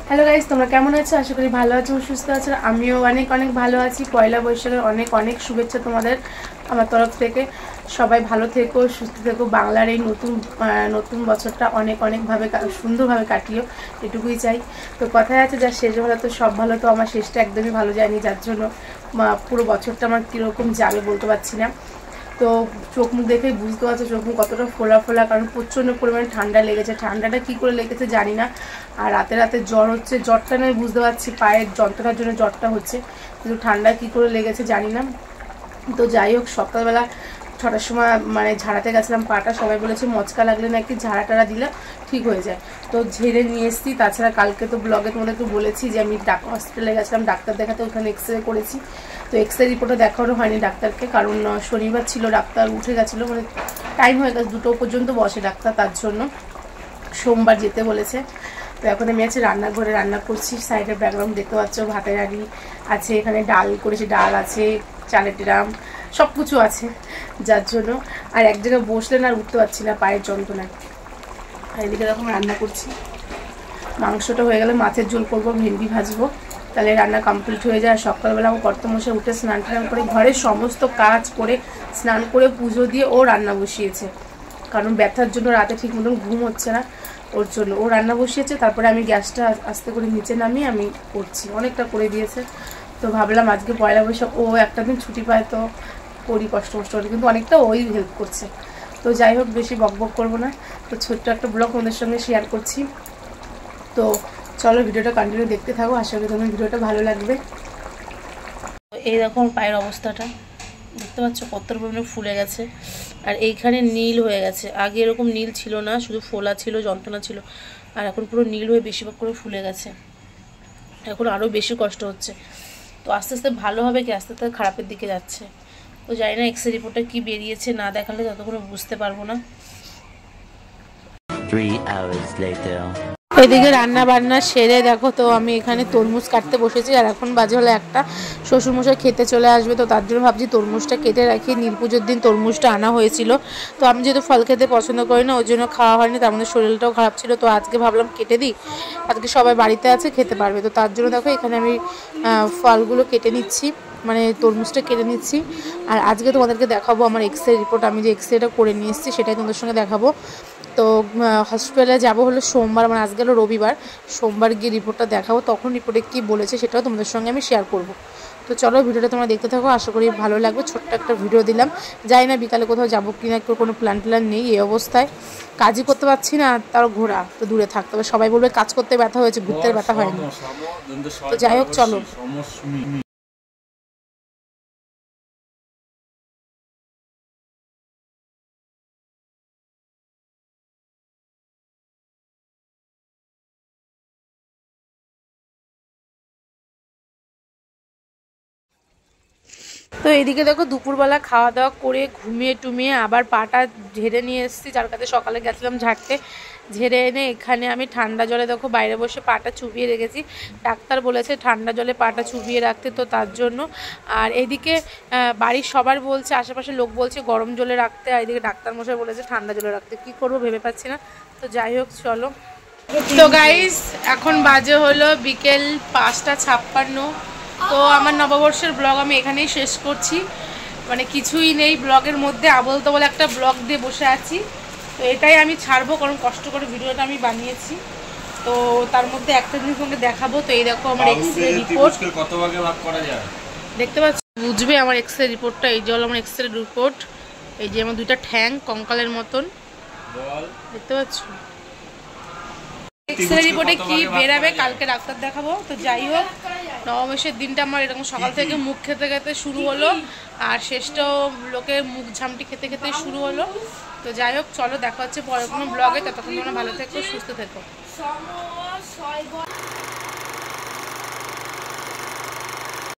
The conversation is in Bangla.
হ্যালো গাইস, তোমরা কেমন আছো? আশা করি ভালো আছো, সুস্থ আছো। আমিও অনেক অনেক ভালো আছি। পয়লা বৈশাখের অনেক অনেক শুভেচ্ছা তোমাদের আমার তরফ থেকে। সবাই ভালো থেকো, সুস্থ থেকো। বাংলার এই নতুন বছরটা অনেক অনেকভাবে সুন্দরভাবে কাটিও, এটুকুই চাই। তো কথায় আছে, যা শেষ ভালো তো সব ভালো। তো আমার শেষটা একদমই ভালো যায়নি, যার জন্য পুরো বছরটা আমার কীরকম যাবে বলতে পারছি না। তো চোখ মুখ দেখেই বুঝতে পারছো চোখ মুখ কতটা ফোলা ফোলা, কারণ প্রচণ্ড পরিমাণে ঠান্ডা লেগেছে। ঠান্ডাটা কী করে লেগেছে জানি না। আর রাতে রাতে জ্বর হচ্ছে, জ্বরটা নয় বুঝতে পারছি পায়ের যন্ত্রণার জন্য জ্বরটা হচ্ছে, কিন্তু ঠান্ডা কী করে লেগেছে জানি না। তো যাই হোক, সকালবেলা 6টার সময় ঝাড়াতে গেছিলাম পাটা। সবাই বলেছে মচকা লাগলে নাকি ঝাড়া টাড়া দিলে ঠিক হয়ে যায়, তো ঝেড়ে নিয়ে এসেছি। তাছাড়া কালকে তো ব্লগে তোমাদেরকে বলেছি যে আমি হসপিটালে গেছিলাম ডাক্তার দেখাতে, ওখানে এক্সরে করেছি। তো এক্সরে রিপোর্টও দেখানো হয়নি ডাক্তারকে, কারণ শনিবার ছিল, ডাক্তার উঠে গেছিলো, টাইম হয়ে গেছে, 2টো পর্যন্ত বসে ডাক্তার, তার জন্য সোমবার যেতে বলেছে। তো এখন আমি আছে রান্নাঘরে রান্না করছি। সাইডের ব্যাকগ্রাউন্ড দেখতে পাচ্ছ, ভাতের হাঁড়ি আছে, এখানে ডাল করেছি, ডাল আছে, চালের ড্রাম, সব কিছু আছে, যার জন্য আর এক জায়গায় বসলে না আর উঠতে পারছি না পায়ের যন্ত্রণায়। আর এদিকে এরকম রান্না করছি। মাংসটা হয়ে গেলে মাছের ঝোল করবো, ভেন্ডি ভাজবো, তাহলে রান্না কমপ্লিট হয়ে যায়। সকালবেলা আমার কর্তমশাই উঠে স্নান টান করে ঘরের সমস্ত কাজ করে স্নান করে পুজো দিয়ে ও রান্না বসিয়েছে, কারণ ব্যথার জন্য রাতে ঠিক মতন ঘুম হচ্ছে না, ওর জন্য ও রান্না বসিয়েছে। তারপরে আমি গ্যাসটা আস্তে করে নিচে নামিয়ে আমি করছি, অনেকটা করে দিয়েছে। তো ভাবলাম আজকে পয়লা বৈশাখ, ও একটা দিন ছুটি পায়, তো করি কষ্ট করে, কিন্তু অনেকটা ওই হেল্প করছে। তো যাই হোক, বেশি বকবক করবো না। তো ছোট্ট একটা ব্লগ তোমাদের সঙ্গে শেয়ার করছি। তো চলো ভিডিওটা কন্টিনিউ দেখতে থাকো, আশা করি তোমার ভিডিওটা ভালো লাগবে। এই রকম পায়ের অবস্থাটা দেখতে পাচ্ছ, কত পরিমাণে ফুলে গেছে, আর এইখানে নীল হয়ে গেছে। আগে এরকম নীল ছিল না, শুধু ফোলা ছিল, যন্ত্রণা ছিল, আর এখন পুরো নীল হয়ে বেশিরভাগ করে ফুলে গেছে। এখন আরও বেশি কষ্ট হচ্ছে। তো আস্তে আস্তে ভালো হবে কি আস্তে আস্তে খারাপের দিকে যাচ্ছে। তো জানি না এক্সরে রিপোর্টটা কী বেরিয়েছে, না দেখালে ততক্ষণ বুঝতে পারবো না। 3 hours later. এদিকে রান্না বান্না সেরে দেখো, তো আমি এখানে তরমুজ কাটতে বসেছি, আর এখন বাজে হলো 1টা। শ্বশুরমশাই খেতে চলে আসবে, তো তার জন্য ভাবছি তরমুজটা কেটে রাখি। নীল পুজোর দিন তরমুজটা আনা হয়েছিল, তো আমি যেহেতু ফল খেতে পছন্দ করি না, ওই জন্য খাওয়া হয়নি। তার মধ্যে শরীরটাও খারাপ ছিল, তো আজকে ভাবলাম কেটে দিই, আজকে সবাই বাড়িতে আছে, খেতে পারবে। তো তার জন্য দেখো এখানে আমি ফলগুলো কেটে নিচ্ছি, তরমুজটা কেটে নিচ্ছি। আর আজকে তোমাদেরকে দেখাবো আমার এক্সরে রিপোর্ট, আমি যে এক্সরেটা করে নিয়ে এসেছি সেটাই তোমাদের সঙ্গে দেখাবো। তো হসপিটালে যাবো হলো সোমবার, আজকে হলো রবিবার, সোমবার গিয়ে রিপোর্টটা দেখাবো, তখন রিপোর্টে কী বলেছে সেটাও তোমাদের সঙ্গে আমি শেয়ার করব। তো চলো ভিডিওটা তোমরা দেখতে থাকো, আশা করি ভালো লাগবে। ছোট্ট একটা ভিডিও দিলাম, যাই না বিকালে কোথাও যাবো কি না, কোনো প্ল্যান নেই। এই অবস্থায় কাজই করতে পারছি না, তার ঘোরা তো দূরে থাকতে হবে। সবাই বলবে কাজ করতে ব্যথা হয়েছে, ঘুরতে ব্যথা হয়নি। তো যাই হোক চলো। তো এইদিকে দেখো দুপুরবেলা খাওয়া দাওয়া করে ঘুমিয়ে টুমিয়ে আবার পাটা ঝেড়ে নিয়ে এসেছি, যার কাছে সকালে গেছিলাম ঝাড়তে। ঝেড়ে এনে এখানে আমি ঠান্ডা জলে দেখো বাইরে বসে পাটা চুবিয়ে রেখেছি। ডাক্তার বলেছে ঠান্ডা জলে পাটা চুবিয়ে রাখতে, তো তার জন্য। আর এইদিকে বাড়ির সবার বলছে, আশেপাশে লোক বলছে গরম জলে রাখতে, আর এদিকে ডাক্তার মশাই বলেছে ঠান্ডা জলে রাখতে। কি করবো ভেবে পাচ্ছি না। তো যাই হোক চলো। তো গাইস এখন বাজে হলো বিকেল 5টা 56। তো আমার নববর্ষের ব্লগ আমি এখানেই শেষ করছি, কিছুই নেই ব্লগের মধ্যে, আবল তাবল একটা ব্লগ দিয়ে বসে আছি। তো এটাই আমি ছাড়বো, কারণ কষ্ট করে ভিডিওটা আমি বানিয়েছি। তো তার মধ্যে একটা জিনিস তোমাকে দেখাবো। তো এই দেখো আমার এক্সরে রিপোর্ট, কত ভাগে ভাগ করা যায় দেখতে পাচ্ছ, বুঝবে আমার এক্সরে রিপোর্টটা। এই যে হলো আমার এক্সরে রিপোর্ট, এই যে আমার 2টা ঠ্যাং কঙ্কালের মতন, দেখতে পাচ্ছ। এক্সরে রিপোর্টে কি বেরাবে কালকে ডাক্তার দেখাবো। তো যাই হোক, নববর্ষের দিনটা আমার এরকম সকাল থেকে মুখ খেতে খেতে শুরু হলো, আর শেষটাও লোকের মুখ ঝামটি খেতে খেতে শুরু হলো। তো যাই হোক চলো, দেখা হচ্ছে পরের কোনো ব্লগে। ততক্ষণ তোমরা ভালো থেকো, সুস্থ থেকো।